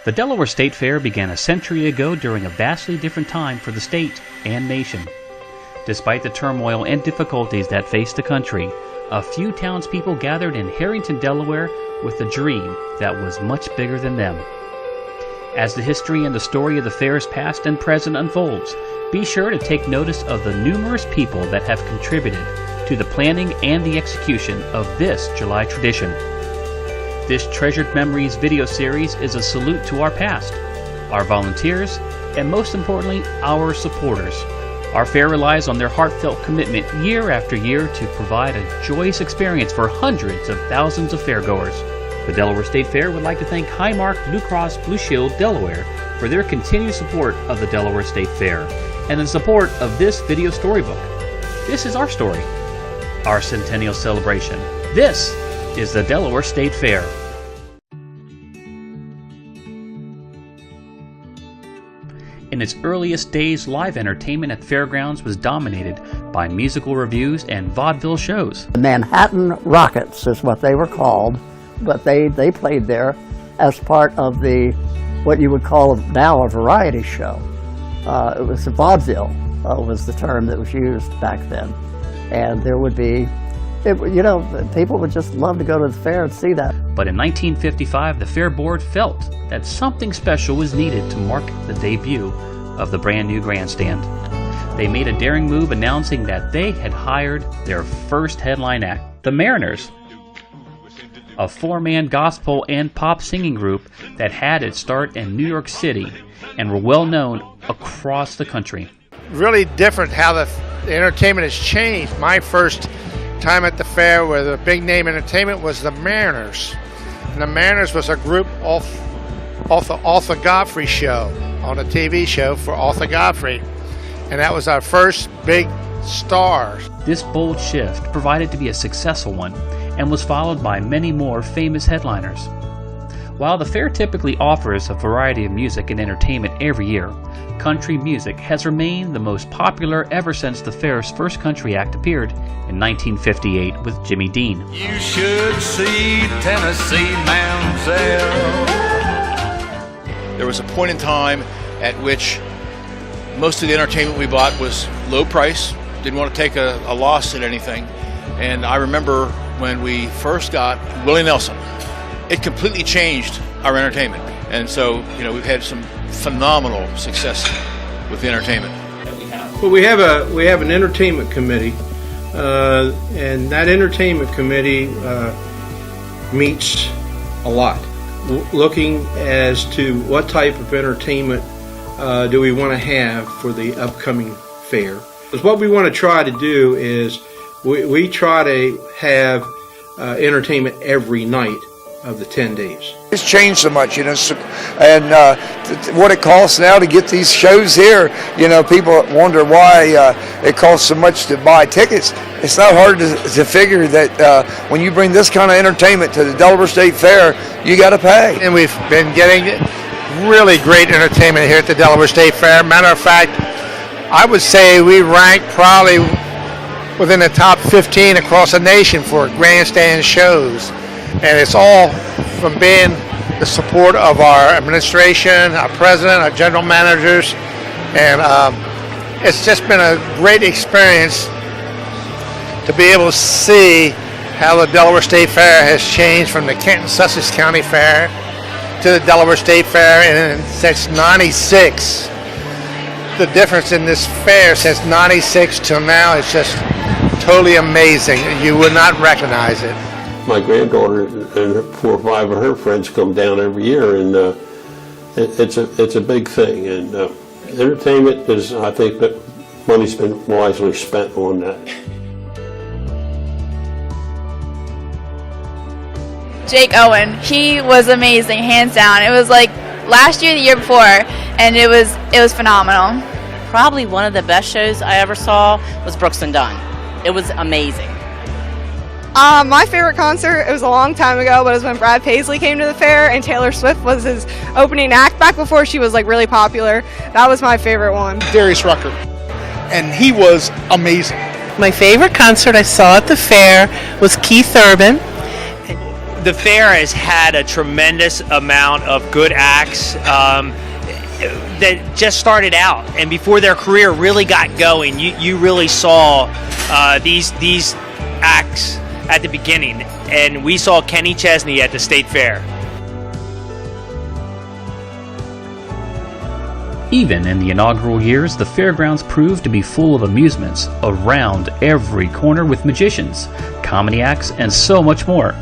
The Delaware State Fair began a century ago during a vastly different time for the state and nation. Despite the turmoil and difficulties that faced the country, a few townspeople gathered in Harrington, Delaware, with a dream that was much bigger than them. As the history and the story of the fair's past and present unfolds, be sure to take notice of the numerous people that have contributed to the planning and the execution of this July tradition. This Treasured Memories video series is a salute to our past, our volunteers, and most importantly, our supporters. Our fair relies on their heartfelt commitment year after year to provide a joyous experience for hundreds of thousands of fairgoers. The Delaware State Fair would like to thank Highmark Blue Cross Blue Shield Delaware for their continued support of the Delaware State Fair and the support of this video storybook. This is our story, our Centennial Celebration. This is the Delaware State Fair. In its earliest days, live entertainment at fairgrounds was dominated by musical reviews and vaudeville shows. The Manhattan Rockets is what they were called, but they played there as part of what you would call now a variety show. It was a vaudeville was the term that was used back then. And there would be, people would just love to go to the fair and see that. But in 1955, the Fair Board felt that something special was needed to mark the debut of the brand new grandstand. They made a daring move announcing that they had hired their first headline act, the Mariners, a four-man gospel and pop singing group that had its start in New York City and were well known across the country. Really different how the entertainment has changed. My first time at the fair where the big name entertainment was the Mariners. And the Mariners was a group off the Arthur Godfrey show, on a TV show for Arthur Godfrey. And that was our first big star. This bold shift proved to be a successful one and was followed by many more famous headliners. While the fair typically offers a variety of music and entertainment every year, country music has remained the most popular ever since the fair's first country act appeared in 1958 with Jimmy Dean. You should see Tennessee Mamselle. There was a point in time at which most of the entertainment we bought was low price, didn't want to take a loss at anything. And I remember when we first got Willie Nelson, it completely changed our entertainment. And so, we've had some phenomenal success with the entertainment. Well, we have an entertainment committee, and that entertainment committee meets a lot, looking as to what type of entertainment do we want to have for the upcoming fair. Because what we want to try to do is we try to have entertainment every night of the 10 days. It's changed so much, and what it costs now to get these shows here, people wonder why it costs so much to buy tickets. It's not hard to figure that when you bring this kind of entertainment to the Delaware State Fair, you got to pay. And we've been getting really great entertainment here at the Delaware State Fair. Matter of fact, I would say we rank probably within the top 15 across the nation for grandstand shows. And it's all from being the support of our administration, our president, our general managers, and it's just been a great experience to be able to see how the Delaware State Fair has changed from the Kenton-Sussex County Fair to the Delaware State Fair, and since '96, the difference in this fair since '96 till now is just totally amazing. You would not recognize it. My granddaughter and 4 or 5 of her friends come down every year, and it's a big thing. And entertainment is, I think, that money's been wisely spent on that. Jake Owen, he was amazing, hands down. It was like last year, the year before, and it was phenomenal. Probably one of the best shows I ever saw was Brooks and Dunn. It was amazing. My favorite concert, it was a long time ago, but it was when Brad Paisley came to the fair and Taylor Swift was his opening act back before she was really popular. That was my favorite one. Darius Rucker, and he was amazing. My favorite concert I saw at the fair was Keith Urban. The fair has had a tremendous amount of good acts that just started out, and before their career really got going, you really saw these acts at the beginning, and we saw Kenny Chesney at the State Fair. Even in the inaugural years, the fairgrounds proved to be full of amusements around every corner, with magicians, comedy acts, and so much more.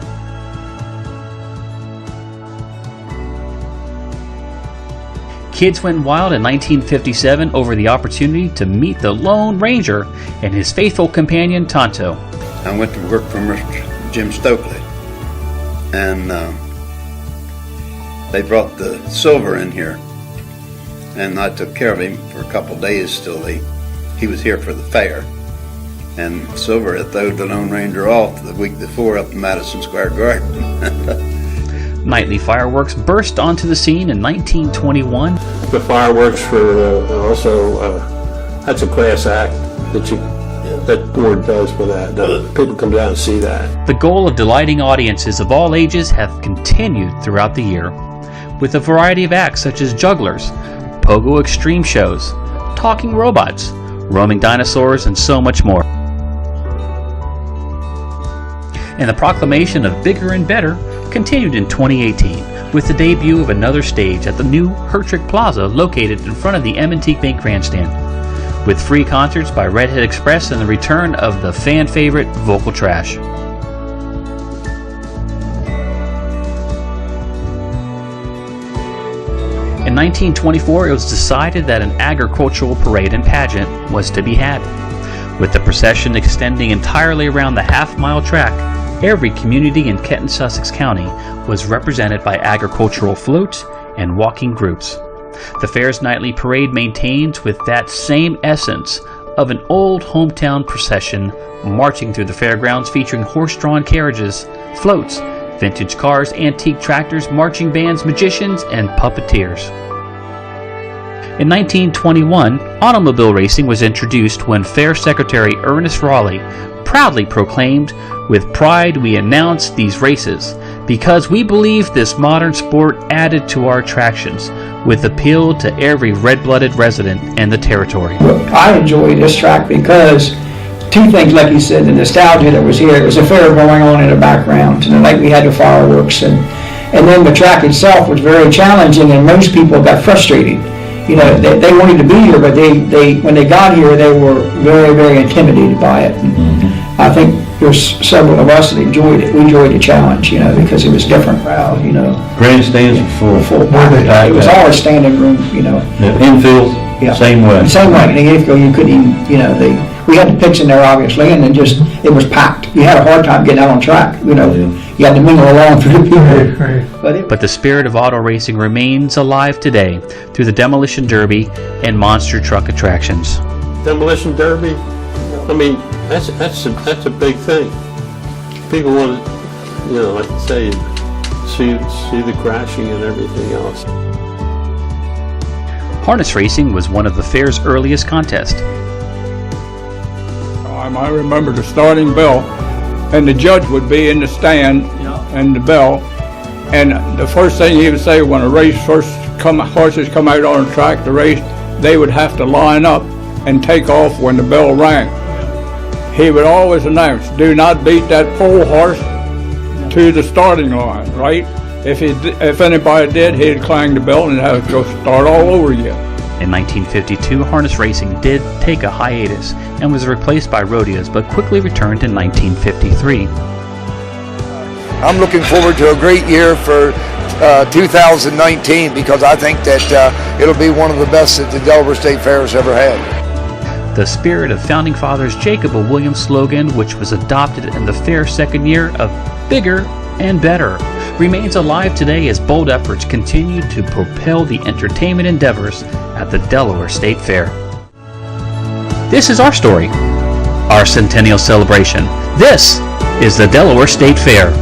Kids went wild in 1957 over the opportunity to meet the Lone Ranger and his faithful companion Tonto. I went to work for Mr. Jim Stokely, and they brought the Silver in here, and I took care of him for a couple of days till he was here for the fair. And Silver had thrown the Lone Ranger off the week before up in Madison Square Garden. Nightly fireworks burst onto the scene in 1921. The fireworks for that's a class act that board does for that. People come down and see that. The goal of delighting audiences of all ages have continued throughout the year, with a variety of acts such as jugglers, pogo extreme shows, talking robots, roaming dinosaurs, and so much more. And the proclamation of bigger and better continued in 2018 with the debut of another stage at the new Hertrick Plaza located in front of the M&T Bank Grandstand, with free concerts by Redhead Express and the return of the fan favorite Vocal Trash. In 1924, it was decided that an agricultural parade and pageant was to be had, with the procession extending entirely around the half-mile track. Every community in Kent and Sussex County was represented by agricultural floats and walking groups. The fair's nightly parade maintains with that same essence of an old hometown procession marching through the fairgrounds, featuring horse-drawn carriages, floats, vintage cars, antique tractors, marching bands, magicians, and puppeteers. In 1921, automobile racing was introduced when Fair Secretary Ernest Raleigh proudly proclaimed, "With pride we announce these races, because we believe this modern sport added to our attractions, with appeal to every red-blooded resident in the territory." I enjoy this track because two things, like you said, the nostalgia that was here. It was a fair going on in the background, and like we had the fireworks, and then the track itself was very challenging, and most people got frustrated. You know, they wanted to be here, but they when they got here, they were very, very intimidated by it. I think there's several of us that enjoyed it. We enjoyed the challenge, you know, because it was different crowd, you know. Grandstands were full. It was always standing room, you know. The infield, same way. Same way. In the infield, you couldn't even, you know, we had the pits in there, obviously, and then it was packed. You had a hard time getting out on track, you know. You had to mingle along through the people. But the spirit of auto racing remains alive today through the Demolition Derby and monster truck attractions. Demolition Derby, I mean, that's a big thing. People want to, you know, like I say, see the crashing and everything else. Harness racing was one of the fair's earliest contests. I remember the starting bell, and the judge would be in the stand and the bell, and the first thing he would say when a race horses come out on the track to race, they would have to line up and take off when the bell rang. He would always announce, "Do not beat that pole horse to the starting line," right? If anybody did, he'd clang the bell and have to go start all over again. In 1952, harness racing did take a hiatus and was replaced by rodeos, but quickly returned in 1953. I'm looking forward to a great year for 2019 because I think that it'll be one of the best that the Delaware State Fair has ever had. The spirit of Founding Fathers Jacob O. Williams' slogan, which was adopted in the fair's second year of bigger and better, remains alive today as bold efforts continue to propel the entertainment endeavors at the Delaware State Fair. This is our story, our Centennial Celebration. This is the Delaware State Fair.